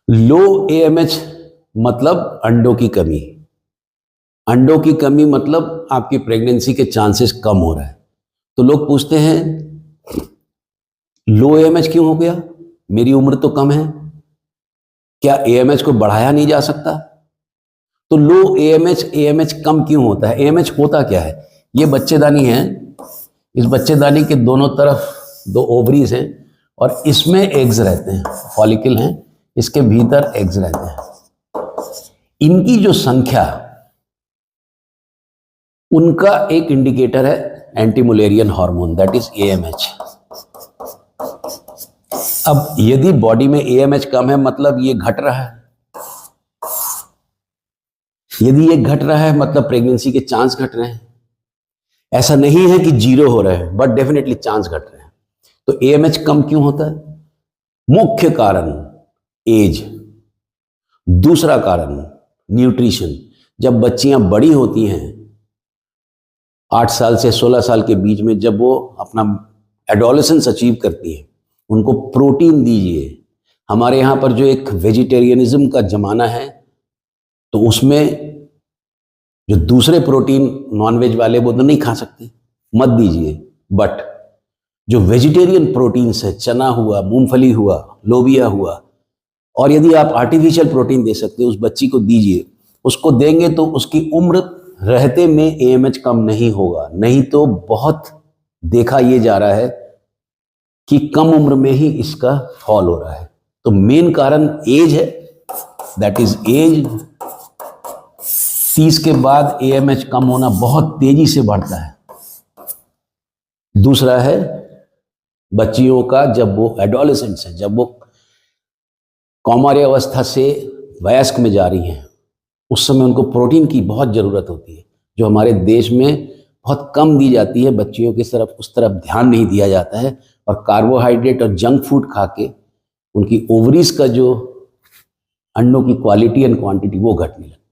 लो AMH मतलब अंडों की कमी। अंडों की कमी मतलब आपकी प्रेगनेंसी के चांसेस कम हो रहा है। तो लोग पूछते हैं लो एएमएच क्यों हो गया, मेरी उम्र तो कम है, क्या एएमएच को बढ़ाया नहीं जा सकता? तो लो एएमएच कम क्यों होता है? एएमएच होता क्या है? ये बच्चेदानी है, इस बच्चेदानी के दोनों तरफ दो ओवरीज हैं और इसमें एग्स रहते हैं, फॉलिकल हैं, इसके भीतर एग्स रहते हैं। इनकी जो संख्या, उनका एक इंडिकेटर है anti-Mullerian hormone, that is AMH. अब यदि बॉडी में एएमएच कम है मतलब ये घट रहा है, यदि ये घट रहा है मतलब प्रेगनेंसी के चांस घट रहे हैं। ऐसा नहीं है कि जीरो हो रहा है, बट डेफिनेटली चांस घट रहे हैं। तो एएमएच कम क्यों होता है? मुख्य कारण एज, दूसरा कारण न्यूट्रिशन। जब बच्चियां बड़ी होती हैं 8 साल से 16 साल के बीच में, जब वो अपना एडोलेसेंस अचीव करती हैं, उनको प्रोटीन दीजिए। हमारे यहाँ पर जो एक वेजिटेरियनिज्म का जमाना है, तो उसमें जो दूसरे प्रोटीन नॉनवेज वाले वो तो नहीं खा सकते, मत दीजिए। बट जो वेजिटेरियन प्रोटीन्स है, चना हुआ, मूंगफली हुआ, लोबिया हुआ, और यदि आप आर्टिफिशियल प्रोटीन दे सकते हो उस बच्ची को दीजिए। उसको देंगे तो उसकी उम्र रहते में एएमएच कम नहीं होगा। नहीं तो बहुत देखा ये जा रहा है कि कम उम्र में ही इसका फॉल हो रहा है। तो मेन कारण एज है, दैट इज एज। 30 के बाद एएमएच कम होना बहुत तेजी से बढ़ता है। दूसरा है बच्चियों का, जब वो एडोलेसेंट्स हैं, जब वो कौमार्य अवस्था से वयस्क में जा रही हैं, उस समय उनको प्रोटीन की बहुत ज़रूरत होती है, जो हमारे देश में बहुत कम दी जाती है। बच्चियों की तरफ उस तरफ ध्यान नहीं दिया जाता है और कार्बोहाइड्रेट और जंक फूड खा के उनकी ओवरीज का जो अंडों की क्वालिटी एंड क्वांटिटी वो घटने लगती है।